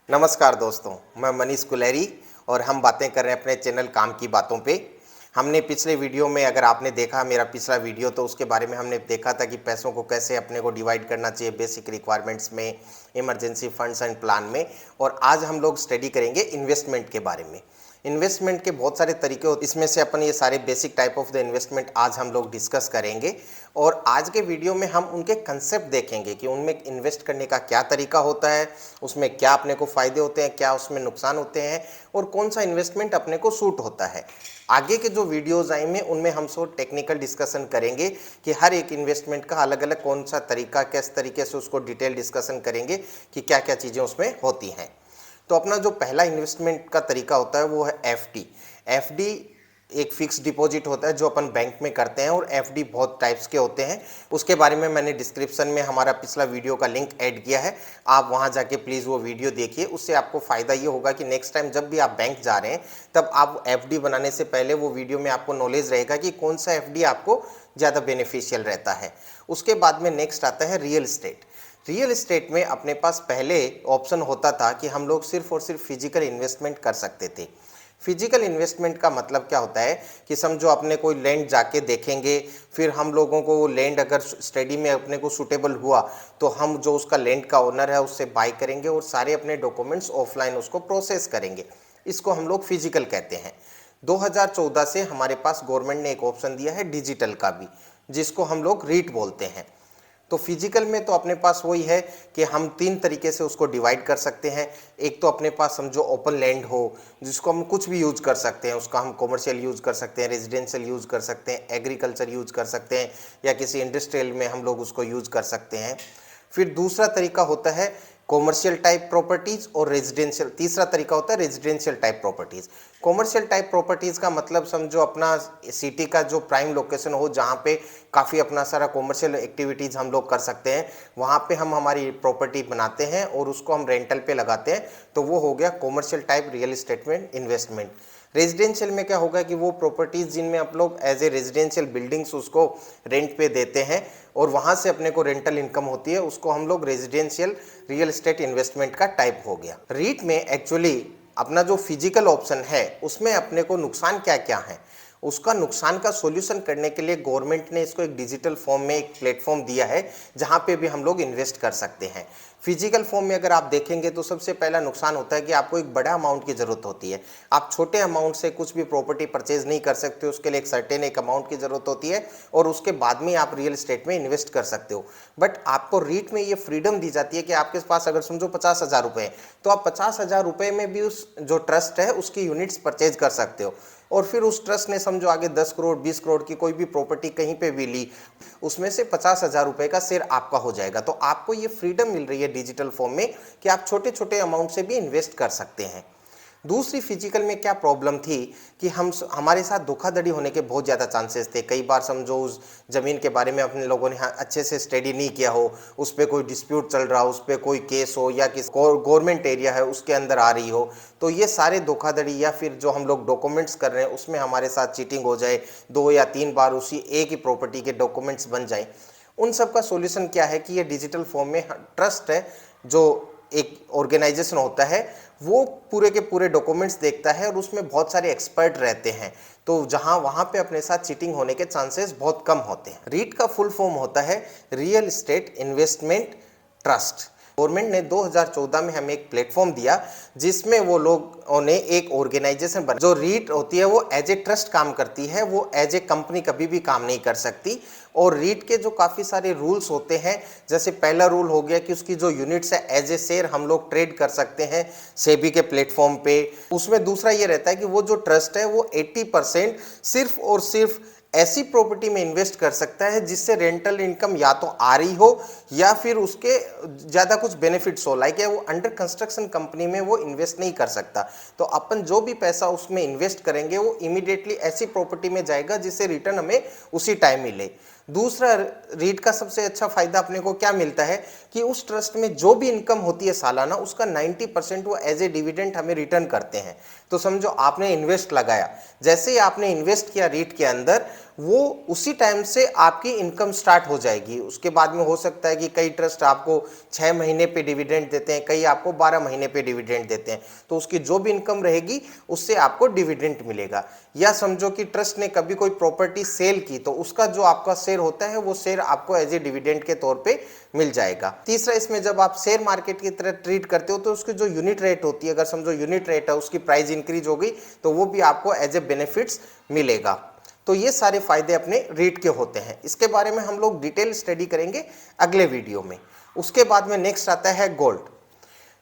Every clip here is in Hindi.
नमस्कार दोस्तों, मैं मनीष कुलेरी और हम बातें कर रहे हैं अपने चैनल काम की बातों पे। हमने पिछले वीडियो में, अगर आपने देखा मेरा पिछला वीडियो, तो उसके बारे में हमने देखा था कि पैसों को कैसे अपने को डिवाइड करना चाहिए बेसिक रिक्वायरमेंट्स में, इमरजेंसी फंड्स एंड प्लान में। और आज हम लोग स्टडी करेंगे इन्वेस्टमेंट के बारे में। इन्वेस्टमेंट के बहुत सारे तरीके होते हैं, इसमें से अपन ये सारे basic type of the investment आज हम लोग डिस्कस करेंगे। और आज के वीडियो में हम उनके कंसेप्ट देखेंगे कि उनमें इन्वेस्ट करने का क्या तरीका होता है, उसमें क्या अपने को फ़ायदे होते हैं, क्या उसमें नुकसान होते हैं और कौन सा इन्वेस्टमेंट अपने को सूट होता है। आगे के जो वीडियोज़ आएंगे उनमें हम सो टेक्निकल डिस्कशन करेंगे कि हर एक इन्वेस्टमेंट का अलग अलग कौन सा तरीका, किस तरीके से उसको डिटेल डिस्कशन करेंगे कि क्या क्या चीज़ें उसमें होती हैं। तो अपना जो पहला इन्वेस्टमेंट का तरीका होता है वो है एफडी। एफडी एक फिक्स डिपॉजिट होता है जो अपन बैंक में करते हैं, और एफडी बहुत टाइप्स के होते हैं। उसके बारे में मैंने डिस्क्रिप्शन में हमारा पिछला वीडियो का लिंक ऐड किया है, आप वहां जाके प्लीज़ वो वीडियो देखिए। उससे आपको फ़ायदा ये होगा कि नेक्स्ट टाइम जब भी आप बैंक जा रहे हैं तब आप एफडी बनाने से पहले वो वीडियो में आपको नॉलेज रहेगा कि कौन सा एफडी आपको ज़्यादा बेनिफिशियल रहता है। उसके बाद में नेक्स्ट आता है रियल एस्टेट। रियल एस्टेट में अपने पास पहले ऑप्शन होता था कि हम लोग सिर्फ और सिर्फ फिजिकल इन्वेस्टमेंट कर सकते थे। फिजिकल इन्वेस्टमेंट का मतलब क्या होता है कि समझो अपने कोई लैंड जाके देखेंगे, फिर हम लोगों को वो लैंड अगर स्टडी में अपने को सूटेबल हुआ तो हम जो उसका लैंड का ओनर है उससे बाय करेंगे और सारे अपने डॉक्यूमेंट्स ऑफलाइन उसको प्रोसेस करेंगे। इसको हम लोग फिजिकल कहते हैं। 2014 से हमारे पास गवर्नमेंट ने एक ऑप्शन दिया है डिजिटल का भी, जिसको हम लोग रीट बोलते हैं। तो फिजिकल में तो अपने पास वही है कि हम तीन तरीके से उसको डिवाइड कर सकते हैं। एक तो अपने पास समझो ओपन लैंड हो जिसको हम कुछ भी यूज कर सकते हैं, उसका हम कॉमर्शियल यूज कर सकते हैं, रेजिडेंशियल यूज कर सकते हैं, एग्रीकल्चर यूज कर सकते हैं, या किसी इंडस्ट्रियल में हम लोग उसको यूज कर सकते हैं। फिर दूसरा तरीका होता है कॉमर्शियल टाइप प्रॉपर्टीज और रेजिडेंशियल। तीसरा तरीका होता है residential type properties. Commercial type properties का मतलब समझो अपना सिटी का जो प्राइम लोकेशन हो जहाँ पे काफ़ी अपना सारा कॉमर्शियल एक्टिविटीज़ हम लोग कर सकते हैं, वहाँ पे हम हमारी प्रॉपर्टी बनाते हैं और उसको हम रेंटल पे लगाते हैं, तो वो हो गया कॉमर्शियल टाइप रियल एस्टेट में इन्वेस्टमेंट। रेजिडेंशियल में क्या होगा कि वो प्रॉपर्टीज़ जिनमें आप लोग एज ए रेजिडेंशियल बिल्डिंग्स उसको रेंट पे देते हैं और वहाँ से अपने को रेंटल इनकम होती है, उसको हम लोग रेजिडेंशियल रियल एस्टेट इन्वेस्टमेंट का टाइप हो गया। रीट में एक्चुअली अपना जो फिजिकल ऑप्शन है उसमें अपने को नुकसान क्या क्या है, उसका नुकसान का सॉल्यूशन करने के लिए गवर्नमेंट ने इसको एक डिजिटल फॉर्म में एक प्लेटफॉर्म दिया है जहां पे भी हम लोग इन्वेस्ट कर सकते हैं। फिजिकल फॉर्म में अगर आप देखेंगे तो सबसे पहला नुकसान होता है कि आपको एक बड़ा अमाउंट की ज़रूरत होती है। आप छोटे अमाउंट से कुछ भी प्रॉपर्टी परचेज नहीं कर सकते, उसके लिए एक सर्टेन एक अमाउंट की ज़रूरत होती है और उसके बाद में आप रियल एस्टेट में इन्वेस्ट कर सकते हो। बट आपको रीट में ये फ्रीडम दी जाती है कि आपके पास अगर समझो 50,000 रुपये हैं तो आप 50,000 रुपये में भी उस जो ट्रस्ट है उसकी यूनिट्स परचेज कर सकते हो। और फिर उस ट्रस्ट ने समझो आगे 10 करोड़ 20 करोड़ की कोई भी प्रॉपर्टी कहीं पे भी ली, उसमें से 50,000 रुपये का शेयर आपका हो जाएगा। तो आपको ये फ्रीडम मिल रही है डिजिटल फॉर्म में कि आप छोटे छोटे अमाउंट से भी इन्वेस्ट कर सकते हैं। दूसरी फिजिकल में क्या प्रॉब्लम थी कि हमारे साथ धोखाधड़ी होने के बहुत ज़्यादा चांसेस थे। कई बार समझो उस ज़मीन के बारे में अपने लोगों ने अच्छे से स्टडी नहीं किया हो, उस पर कोई डिस्प्यूट चल रहा हो, उस पर कोई केस हो, या किसी गवर्नमेंट एरिया है उसके अंदर आ रही हो, तो ये सारे धोखाधड़ी या फिर जो हम लोग डॉक्यूमेंट्स कर रहे हैं उसमें हमारे साथ चीटिंग हो जाए, 2 या 3 बार उसी एक ही प्रॉपर्टी के डॉक्यूमेंट्स बन जाए, उन सब का सॉल्यूशन क्या है कि ये डिजिटल फॉर्म में ट्रस्ट है, जो एक ऑर्गेनाइजेशन होता है, वो पूरे के पूरे डॉक्यूमेंट्स देखता है और उसमें बहुत सारे एक्सपर्ट रहते हैं, तो जहां वहां पे अपने साथ चीटिंग होने के चांसेस बहुत कम होते हैं। रीट का फुल फॉर्म होता है real estate investment trust. Government ने 2014 में हमें एक प्लेटफॉर्म दिया जिसमें वो लोगों ने एक ऑर्गेनाइजेशन बना। जो रीट होती है वो एज ए ट्रस्ट काम करती है, वो एज ए कंपनी कभी भी काम नहीं कर सकती। और रीट के जो काफ़ी सारे रूल्स होते हैं, जैसे पहला रूल हो गया कि उसकी जो यूनिट्स है एज ए शेयर हम लोग ट्रेड कर सकते हैं सेबी के प्लेटफॉर्म पे। उसमें दूसरा ये रहता है कि वो जो ट्रस्ट है वो 80% सिर्फ और सिर्फ ऐसी प्रॉपर्टी में इन्वेस्ट कर सकता है जिससे रेंटल इनकम या तो आ रही हो या फिर उसके ज़्यादा कुछ बेनिफिट्स हो, लाइक वो अंडर कंस्ट्रक्शन कंपनी में वो इन्वेस्ट नहीं कर सकता। तो अपन जो भी पैसा उसमें इन्वेस्ट करेंगे वो इमीडिएटली ऐसी प्रॉपर्टी में जाएगा जिससे रिटर्न हमें उसी टाइम मिले। दूसरा, रीट का सबसे अच्छा फायदा अपने को क्या मिलता है कि उस ट्रस्ट में जो भी इनकम होती है सालाना, उसका 90% वो एज ए डिविडेंड हमें रिटर्न करते हैं। तो समझो आपने इन्वेस्ट लगाया, जैसे ही आपने इन्वेस्ट किया रीट के अंदर, वो उसी टाइम से आपकी इनकम स्टार्ट हो जाएगी। उसके बाद में हो सकता है कि कई ट्रस्ट आपको 6 महीने पे डिविडेंड देते हैं, कई आपको 12 महीने पे डिविडेंड देते हैं, तो उसकी जो भी इनकम रहेगी उससे आपको डिविडेंड मिलेगा। या समझो कि ट्रस्ट ने कभी कोई प्रॉपर्टी सेल की, तो उसका जो आपका शेयर होता है वो शेयर आपको एज ए डिविडेंड के तौर पे मिल जाएगा। तीसरा, इसमें जब आप शेयर मार्केट की तरह ट्रीट करते हो तो उसकी जो यूनिट रेट होती है, अगर समझो यूनिट रेट है उसकी प्राइस इंक्रीज हो गई तो वो भी आपको एज ए बेनिफिट्स मिलेगा। तो ये सारे फायदे अपने रीट के होते हैं। इसके बारे में हम लोग डिटेल स्टडी करेंगे अगले वीडियो में। उसके बाद में नेक्स्ट आता है गोल्ड।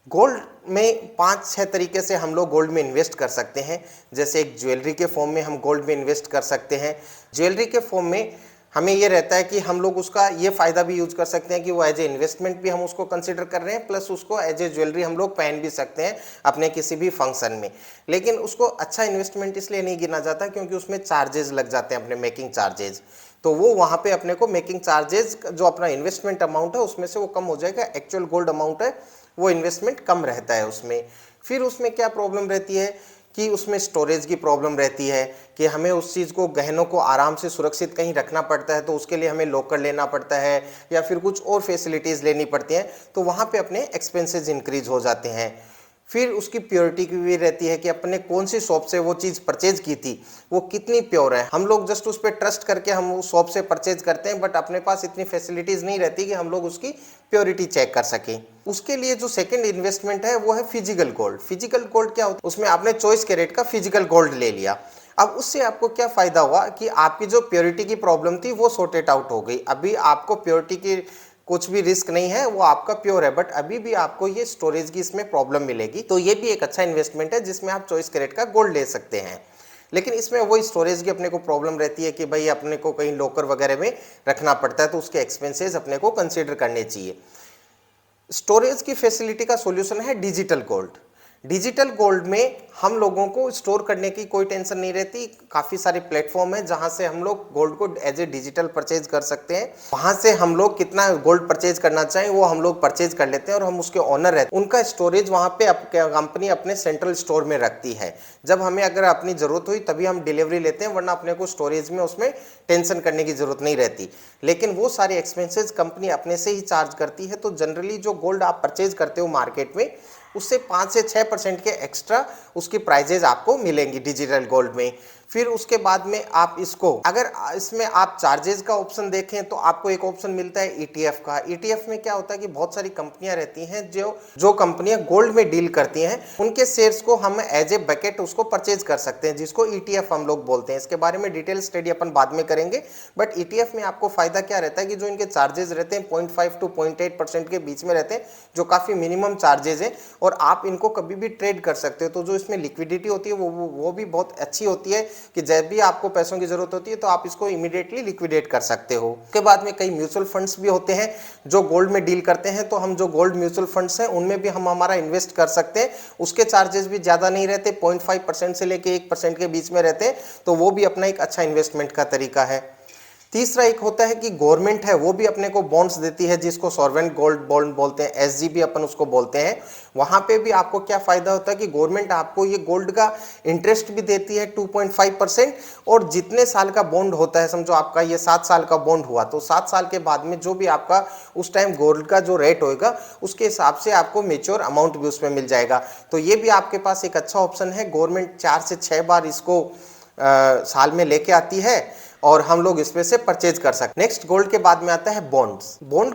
गोल्ड में 5-6 तरीके से हम लोग गोल्ड में इन्वेस्ट कर सकते हैं। जैसे एक ज्वेलरी के फॉर्म में हम गोल्ड में इन्वेस्ट कर सकते हैं। ज्वेलरी के फॉर्म में हमें ये रहता है कि हम लोग उसका ये फ़ायदा भी यूज़ कर सकते हैं कि वो एज ए इन्वेस्टमेंट भी हम उसको कंसिडर कर रहे हैं, प्लस उसको एज ए ज्वेलरी हम लोग पहन भी सकते हैं अपने किसी भी फंक्शन में। लेकिन उसको अच्छा इन्वेस्टमेंट इसलिए नहीं गिना जाता क्योंकि उसमें चार्जेस लग जाते हैं, अपने मेकिंग चार्जेस। तो वो वहाँ पे अपने को मेकिंग चार्जेस, जो अपना इन्वेस्टमेंट अमाउंट है उसमें से वो कम हो जाएगा। एक्चुअल गोल्ड अमाउंट है वो इन्वेस्टमेंट कम रहता है उसमें। फिर उसमें क्या प्रॉब्लम रहती है कि उसमें स्टोरेज की प्रॉब्लम रहती है कि हमें उस चीज़ को, गहनों को आराम से सुरक्षित कहीं रखना पड़ता है, तो उसके लिए हमें लॉकर लेना पड़ता है या फिर कुछ और फैसिलिटीज़ लेनी पड़ती हैं, तो वहाँ पे अपने एक्सपेंसेस इंक्रीज हो जाते हैं। फिर उसकी प्योरिटी की भी रहती है कि अपने कौन सी शॉप से वो चीज़ परचेज की थी वो कितनी प्योर है। हम लोग जस्ट उस पर ट्रस्ट करके हम उस शॉप से परचेज करते हैं, बट अपने पास इतनी फैसिलिटीज़ नहीं रहती कि हम लोग उसकी प्योरिटी चेक कर सकें। उसके लिए जो सेकंड इन्वेस्टमेंट है वो है फिजिकल गोल्ड। फिजिकल गोल्ड क्या होता है, उसमें आपने 24 कैरेट का फिजिकल गोल्ड ले लिया। अब उससे आपको क्या फ़ायदा हुआ कि आपकी जो प्योरिटी की प्रॉब्लम थी वो सॉर्टेड आउट हो गई। अभी आपको प्योरिटी की कुछ भी रिस्क नहीं है, वो आपका प्योर है, बट अभी भी आपको ये स्टोरेज की इसमें प्रॉब्लम मिलेगी। तो ये भी एक अच्छा इन्वेस्टमेंट है जिसमें आप 24 कैरेट का गोल्ड ले सकते हैं। लेकिन इसमें वही स्टोरेज की अपने को प्रॉब्लम रहती है कि भाई अपने को कहीं लॉकर वगैरह में रखना पड़ता है, तो उसके एक्सपेंसेस अपने को कंसिडर करने चाहिए। स्टोरेज की फैसिलिटी का सॉल्यूशन है डिजिटल गोल्ड। डिजिटल गोल्ड में हम लोगों को स्टोर करने की कोई टेंशन नहीं रहती। काफ़ी सारे प्लेटफॉर्म है जहां से हम लोग गोल्ड को एज ए डिजिटल परचेज कर सकते हैं। वहां से हम लोग कितना गोल्ड परचेज करना चाहें वो हम लोग परचेज कर लेते हैं और हम उसके ओनर रहते हैं। उनका स्टोरेज वहां पे कंपनी अपने सेंट्रल स्टोर में रखती है। जब हमें अगर अपनी ज़रूरत हुई तभी हम डिलीवरी लेते हैं, वरना अपने को स्टोरेज में उसमें टेंशन करने की ज़रूरत नहीं रहती। लेकिन वो सारे एक्सपेंसेस कंपनी अपने से ही चार्ज करती है। तो जनरली जो गोल्ड आप परचेज करते हो मार्केट में, उससे 5 से 6% के एक्स्ट्रा उसकी प्राइजेज आपको मिलेंगी डिजिटल गोल्ड में। फिर उसके बाद में आप इसको, अगर इसमें आप चार्जेस का ऑप्शन देखें तो आपको एक ऑप्शन मिलता है ईटीएफ का। ईटीएफ में क्या होता है कि बहुत सारी कंपनियां रहती हैं जो कंपनियां गोल्ड में डील करती हैं, उनके शेयर्स को हम एज ए बकेट उसको परचेज कर सकते हैं, जिसको ईटीएफ हम लोग बोलते हैं। इसके बारे में डिटेल स्टडी अपन बाद में करेंगे। बट ईटीएफ में आपको फायदा क्या रहता है कि जो इनके चार्जेस रहते हैं 0.5 to 0.8% के बीच में रहते हैं, जो काफ़ी मिनिमम चार्जेस हैं, और आप इनको कभी भी ट्रेड कर सकते हो। तो जो इसमें लिक्विडिटी होती है वो भी बहुत अच्छी होती है कि जब भी आपको पैसों की जरूरत होती है तो आप इसको इमीडिएटली लिक्विडेट कर सकते हो। उसके बाद में कई म्यूचुअल फंड्स भी होते हैं जो गोल्ड में डील करते हैं, तो हम जो गोल्ड म्यूचुअल फंड्स हैं उनमें भी हम हमारा इन्वेस्ट कर सकते हैं। उसके चार्जेस भी ज़्यादा नहीं रहते, 0.5% से लेके 1% के बीच में रहते हैं, तो वो भी अपना एक अच्छा इन्वेस्टमेंट का तरीका है। तीसरा एक होता है कि गवर्नमेंट है वो भी अपने को बॉन्ड्स देती है, जिसको सॉवरेन गोल्ड बॉन्ड बोलते हैं, एसजीबी अपन उसको बोलते हैं। वहाँ पे भी आपको क्या फ़ायदा होता है कि गवर्नमेंट आपको ये गोल्ड का इंटरेस्ट भी देती है 2.5%, और जितने साल का बॉन्ड होता है, समझो आपका ये 7 साल का बॉन्ड हुआ, तो 7 साल के बाद में जो भी आपका उस टाइम गोल्ड का जो रेट होएगा उसके हिसाब से आपको मेच्योर अमाउंट भी उसमें मिल जाएगा। तो ये भी आपके पास एक अच्छा ऑप्शन है। गवर्नमेंट 4 से 6 बार इसको साल में लेके आती है और हम लोग इसमें से परचेज कर सकते हैं। नेक्स्ट गोल्ड के बाद में आता है बॉन्ड्स। बॉन्ड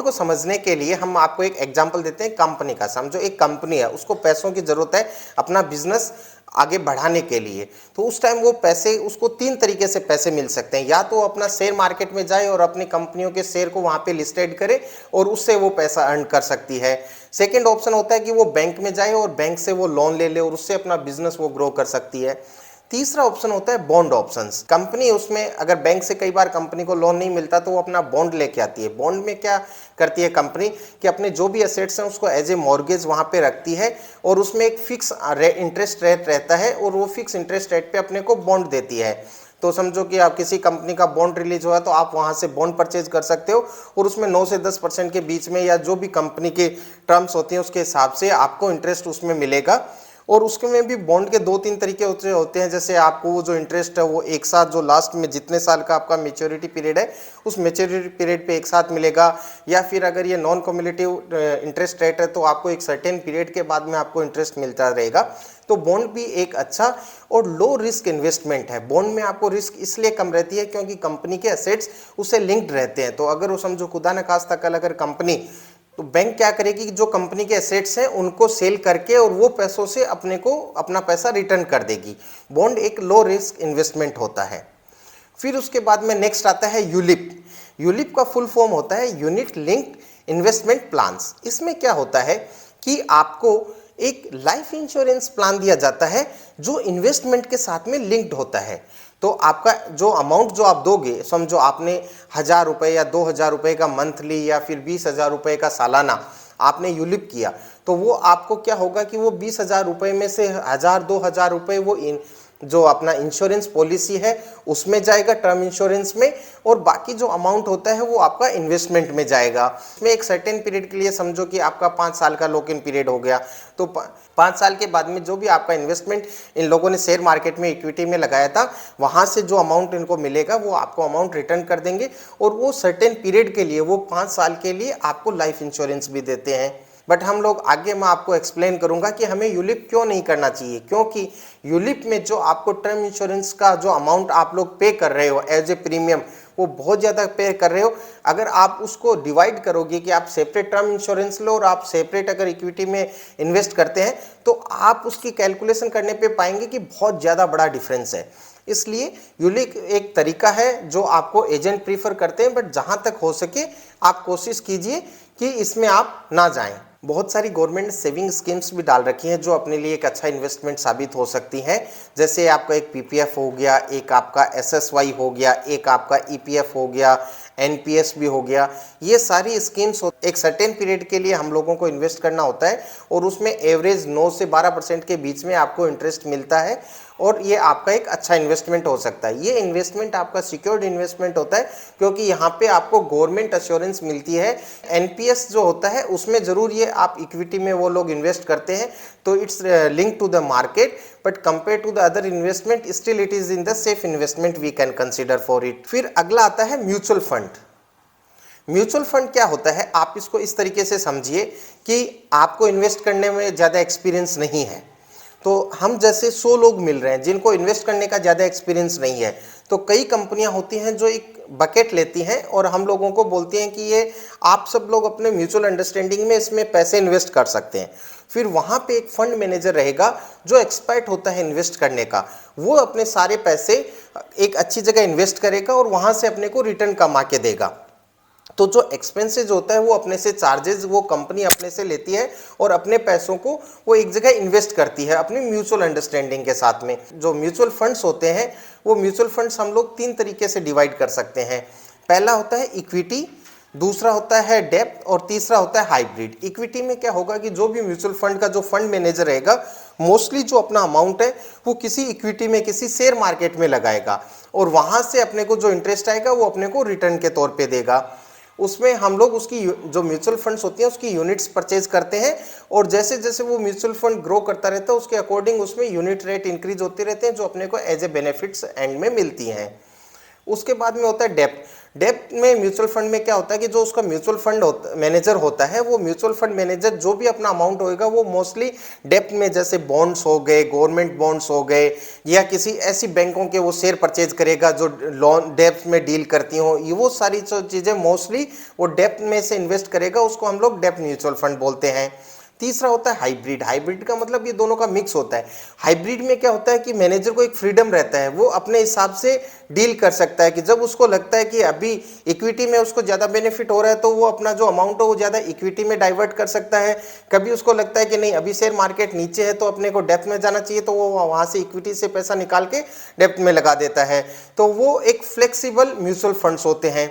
को समझने के लिए हम आपको एक एग्जांपल देते हैं कंपनी का। समझो एक कंपनी है, उसको पैसों की जरूरत है अपना बिजनेस आगे बढ़ाने के लिए, तो उस टाइम वो पैसे, उसको 3 तरीके से पैसे मिल सकते हैं। या तो अपना शेयर मार्केट में जाए और अपनी कंपनियों के शेयर को वहाँ पे लिस्टेड करे और उससे वो पैसा अर्न कर सकती है। सेकेंड ऑप्शन होता है कि वो बैंक में जाए और बैंक से वो लोन ले ले और उससे अपना बिजनेस वो ग्रो कर सकती है। तीसरा ऑप्शन होता है बॉन्ड ऑप्शंस। कंपनी उसमें अगर बैंक से कई बार कंपनी को लोन नहीं मिलता तो वो अपना बॉन्ड लेके आती है। बॉन्ड में क्या करती है कंपनी कि अपने जो भी एसेट्स हैं उसको एज ए मॉर्गेज वहाँ पे रखती है और उसमें एक फिक्स इंटरेस्ट रेट रहता है और वो फिक्स इंटरेस्ट रेट पे अपने को बॉन्ड देती है। तो समझो कि आप किसी कंपनी का बॉन्ड रिलीज हुआ तो आप वहाँ से बॉन्ड परचेज कर सकते हो और उसमें 9 से 10% के बीच में या जो भी कंपनी के टर्म्स होते हैं उसके हिसाब से आपको इंटरेस्ट उसमें मिलेगा। और उसके में भी बॉन्ड के 2-3 तरीके होते हैं, जैसे आपको वो जो इंटरेस्ट है वो एक साथ जो लास्ट में जितने साल का आपका मेच्योरिटी पीरियड है उस मेच्योरिटी पीरियड पे एक साथ मिलेगा, या फिर अगर ये नॉन कम्युलेटिव इंटरेस्ट रेट है तो आपको एक सर्टेन पीरियड के बाद में आपको इंटरेस्ट मिलता रहेगा। तो बॉन्ड भी एक अच्छा और लो रिस्क इन्वेस्टमेंट है। बॉन्ड में आपको रिस्क इसलिए कम रहती है क्योंकि कंपनी के एसेट्स उससे लिंक्ड रहते हैं। तो अगर वो समझो खुदा न खास्ता कल अगर कंपनी, तो बैंक क्या करेगी कि जो कंपनी के एसेट्स हैं उनको सेल करके और वो पैसों से अपने को अपना पैसा रिटर्न कर देगी। बॉन्ड एक लो रिस्क इन्वेस्टमेंट होता है। फिर उसके बाद में नेक्स्ट आता है यूलिप। यूलिप का फुल फॉर्म होता है यूनिट लिंक्ड इन्वेस्टमेंट प्लान्स। इसमें क्या होता है कि आपको एक लाइफ इंश्योरेंस प्लान दिया जाता है जो इन्वेस्टमेंट के साथ में लिंक्ड होता है। तो आपका जो अमाउंट जो आप दोगे, समझो आपने 1000 रुपये या 2000 रुपये का मंथली या फिर 20,000 रुपये का सालाना आपने यूलिप किया, तो वो आपको क्या होगा कि वो 20,000 रुपये में से 1000-2000 रुपये वो जो अपना इंश्योरेंस पॉलिसी है उसमें जाएगा, टर्म इंश्योरेंस में, और बाकी जो अमाउंट होता है वो आपका इन्वेस्टमेंट में जाएगा। इसमें एक सर्टेन पीरियड के लिए समझो कि आपका 5 साल का लॉक इन पीरियड हो गया, तो 5 साल के बाद में जो भी आपका इन्वेस्टमेंट इन लोगों ने शेयर मार्केट में इक्विटी में लगाया था वहाँ से जो अमाउंट इनको मिलेगा वो आपको अमाउंट रिटर्न कर देंगे, और वो सर्टेन पीरियड के लिए वो 5 साल के लिए आपको लाइफ इंश्योरेंस भी देते हैं। बट हम लोग आगे मैं आपको एक्सप्लेन करूंगा कि हमें यूलिप क्यों नहीं करना चाहिए, क्योंकि यूलिप में जो आपको टर्म इंश्योरेंस का जो अमाउंट आप लोग पे कर रहे हो एज ए प्रीमियम वो बहुत ज़्यादा पे कर रहे हो। अगर आप उसको डिवाइड करोगे कि आप सेपरेट टर्म इंश्योरेंस लो और आप सेपरेट अगर इक्विटी में इन्वेस्ट करते हैं तो आप उसकी कैलकुलेशन करने पे पाएंगे कि बहुत ज़्यादा बड़ा डिफरेंस है। इसलिए यूलिप एक तरीका है जो आपको एजेंट प्रीफर करते हैं, बट जहाँ तक हो सके आप कोशिश कीजिए कि इसमें आप ना जाएं। बहुत सारी गवर्नमेंट सेविंग स्कीम्स भी डाल रखी हैं जो अपने लिए एक अच्छा इन्वेस्टमेंट साबित हो सकती हैं। जैसे आपका एक पीपीएफ हो गया, एक आपका एसएसवाई हो गया, एक आपका ईपीएफ हो गया, एनपीएस भी हो गया। ये सारी स्कीम्स एक सर्टेन पीरियड के लिए हम लोगों को इन्वेस्ट करना होता है और उसमें एवरेज 9 से 12% के बीच में आपको इंटरेस्ट मिलता है, और ये आपका एक अच्छा इन्वेस्टमेंट हो सकता है। ये इन्वेस्टमेंट आपका सिक्योर्ड इन्वेस्टमेंट होता है क्योंकि यहाँ पे आपको गवर्नमेंट अश्योरेंस मिलती है। एनपीएस जो होता है उसमें ज़रूर ये आप इक्विटी में वो लोग इन्वेस्ट करते हैं तो it's link to the market, but compare to the other investment still it is in the safe investment we can consider for it. फिर अगला आता है म्यूचुअल फंड। म्यूचुअल फंड क्या होता है, आप इसको इस तरीके से समझिए कि आपको इन्वेस्ट करने में ज़्यादा एक्सपीरियंस नहीं है, तो हम जैसे 100 लोग मिल रहे हैं जिनको इन्वेस्ट करने का ज़्यादा एक्सपीरियंस नहीं है, तो कई कंपनियां होती हैं जो एक बकेट लेती हैं और हम लोगों को बोलती हैं कि ये आप सब लोग अपने म्यूचुअल अंडरस्टैंडिंग में इसमें पैसे इन्वेस्ट कर सकते हैं। फिर वहाँ पे एक फंड मैनेजर रहेगा जो एक्सपर्ट होता है इन्वेस्ट करने का, वो अपने सारे पैसे एक अच्छी जगह इन्वेस्ट करेगा और वहाँ से अपने को रिटर्न कमा के देगा। तो जो एक्सपेंसेस होता है वो अपने से चार्जेस वो कंपनी अपने से लेती है और अपने पैसों को वो एक जगह इन्वेस्ट करती है अपनी म्यूचुअल अंडरस्टैंडिंग के साथ में। जो म्यूचुअल फंड्स होते हैं वो म्यूचुअल फंड्स हम लोग 3 तरीके से डिवाइड कर सकते हैं। पहला होता है इक्विटी, दूसरा होता है डेब्ट और तीसरा होता है हाइब्रिड। इक्विटी में क्या होगा कि जो भी म्यूचुअल फंड का जो फंड मैनेजर रहेगा मोस्टली जो अपना अमाउंट है वो किसी इक्विटी में किसी शेयर मार्केट में लगाएगा और वहाँ से अपने को जो इंटरेस्ट आएगा वो अपने को रिटर्न के तौर पर देगा। उसमें हम लोग उसकी जो म्यूचुअल फंड्स होती हैं उसकी यूनिट्स परचेज करते हैं और जैसे जैसे वो म्यूचुअल फंड ग्रो करता रहता है उसके अकॉर्डिंग उसमें यूनिट रेट इंक्रीज होते रहते हैं जो अपने को एज ए बेनिफिट्स एंड में मिलती हैं। उसके बाद में होता है डेप्ट। डेप्ट में म्यूचुअल फंड में क्या होता है कि जो उसका म्यूचुअल फंड मैनेजर होता है वो म्यूचुअल फंड मैनेजर जो भी अपना अमाउंट होएगा वो मोस्टली डेप्ट में जैसे बॉन्ड्स हो गए, गवर्नमेंट बॉन्ड्स हो गए या किसी ऐसी बैंकों के वो शेयर परचेज करेगा जो लोन डेप्ट में डील करती हो, ये वो सारी जो चीज़ें मोस्टली वो डेप्ट में से इन्वेस्ट करेगा, उसको हम लोग डेप्ट म्यूचुअल फंड बोलते हैं। तीसरा होता है हाइब्रिड। हाइब्रिड का मतलब ये दोनों का मिक्स होता है। हाइब्रिड में क्या होता है कि मैनेजर को एक फ्रीडम रहता है, वो अपने हिसाब से डील कर सकता है कि जब उसको लगता है कि अभी इक्विटी में उसको ज़्यादा बेनिफिट हो रहा है तो वो अपना जो अमाउंट है वो ज़्यादा इक्विटी में डाइवर्ट कर सकता है। कभी उसको लगता है कि नहीं अभी शेयर मार्केट नीचे है तो अपने को डेप्थ में जाना चाहिए तो वो वहाँ से इक्विटी से पैसा निकाल के डेप्थ में लगा देता है। तो वो एक फ्लेक्सिबल म्यूचुअल फंड्स होते हैं।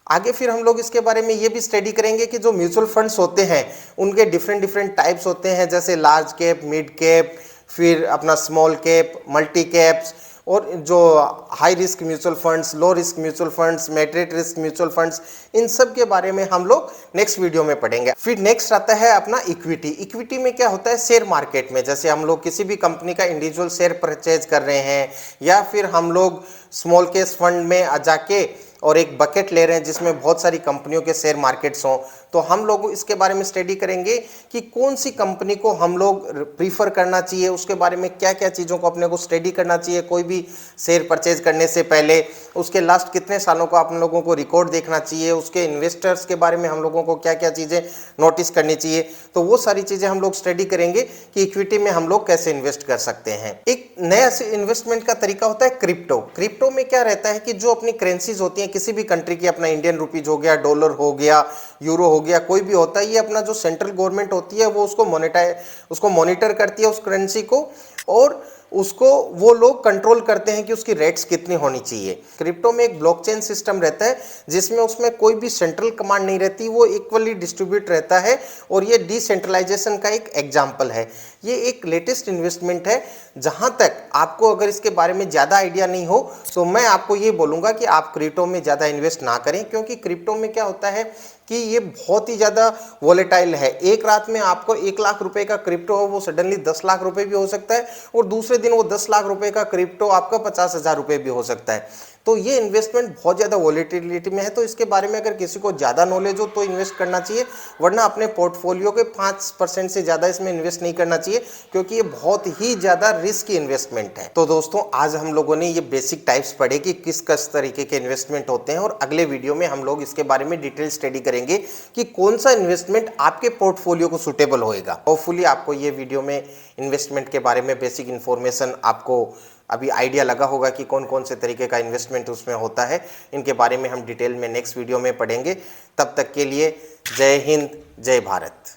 आगे फिर हम लोग इसके बारे में ये भी स्टडी करेंगे कि जो म्यूचुअल फंड्स होते हैं उनके डिफरेंट टाइप्स होते हैं, जैसे लार्ज कैप, मिड कैप, फिर अपना स्मॉल कैप, मल्टी कैप्स, और जो high risk mutual funds, low risk mutual funds, moderate risk mutual funds, इन सब के बारे में हम लोग नेक्स्ट वीडियो में पढ़ेंगे। फिर नेक्स्ट आता है अपना इक्विटी। इक्विटी में क्या होता है, शेयर मार्केट में जैसे हम लोग किसी भी कंपनी का इंडिविजुअल शेयर परचेज कर रहे हैं, या फिर हम लोग स्मॉल केस फंड में जाके और एक बकेट ले रहे हैं जिसमें बहुत सारी कंपनियों के शेयर मार्केट्स हों, तो हम लोग इसके बारे में स्टडी करेंगे कि कौन सी कंपनी को हम लोग प्रीफर करना चाहिए, उसके बारे में क्या क्या चीज़ों को अपने को स्टडी करना चाहिए कोई भी शेयर परचेज करने से पहले, उसके लास्ट कितने सालों का आप लोगों को रिकॉर्ड देखना चाहिए, उसके इन्वेस्टर्स के बारे में हम लोगों को क्या क्या चीज़ें नोटिस करनी चाहिए। तो वो सारी चीज़ें हम लोग स्टडी करेंगे कि इक्विटी में हम लोग कैसे इन्वेस्ट कर सकते हैं। एक नया इन्वेस्टमेंट का तरीका होता है क्रिप्टो। क्रिप्टो में क्या रहता है कि जो अपनी करेंसीज होती हैं किसी भी कंट्री की, अपना इंडियन रुपीज हो गया, डॉलर हो गया, यूरो हो गया, कोई भी होता है, ये अपना जो सेंट्रल गवर्नमेंट होती है वो उसको मॉनिटर करती है उस करेंसी को, और उसको वो लोग कंट्रोल करते हैं कि उसकी रेट्स कितनी होनी चाहिए। क्रिप्टो में एक ब्लॉकचेन सिस्टम रहता है जिसमें उसमें कोई भी सेंट्रल कमांड नहीं रहती, वो इक्वली डिस्ट्रीब्यूट रहता है, और ये डिसेंट्रलाइजेशन का एक एग्जाम्पल है। ये एक लेटेस्ट इन्वेस्टमेंट है। जहां तक आपको अगर इसके बारे में ज़्यादा आइडिया नहीं हो तो मैं आपको ये बोलूँगा कि आप क्रिप्टो में ज़्यादा इन्वेस्ट ना करें, क्योंकि क्रिप्टो में क्या होता है कि ये बहुत ही ज़्यादा वॉलेटाइल है। एक रात में आपको 1 लाख रुपए का क्रिप्टो हो वो सडनली 10 लाख रुपए भी हो सकता है, और दूसरे दिन वो 10 लाख रुपए का क्रिप्टो आपका 50,000 रुपए भी हो सकता है। तो ये इन्वेस्टमेंट बहुत ज़्यादा वॉलेटिलिटी में है, तो इसके बारे में अगर किसी को ज़्यादा नॉलेज हो तो इन्वेस्ट करना चाहिए, वरना अपने पोर्टफोलियो के 5% से ज़्यादा इसमें इन्वेस्ट नहीं करना चाहिए, क्योंकि ये बहुत ही ज़्यादा रिस्की इन्वेस्टमेंट है। तो दोस्तों आज हम लोगों ने ये बेसिक टाइप्स पढ़े कि किस तरीके के इन्वेस्टमेंट होते हैं, और अगले वीडियो में हम लोग इसके बारे में डिटेल स्टडी करेंगे कि कौन सा इन्वेस्टमेंट आपके पोर्टफोलियो को सूटेबल होएगा। होपफुली आपको ये वीडियो में इन्वेस्टमेंट के बारे में बेसिक इन्फॉर्मेशन आपको अभी आइडिया लगा होगा कि कौन कौन से तरीके का इन्वेस्टमेंट उसमें होता है। इनके बारे में हम डिटेल में नेक्स्ट वीडियो में पढ़ेंगे। तब तक के लिए जय हिंद, जय भारत।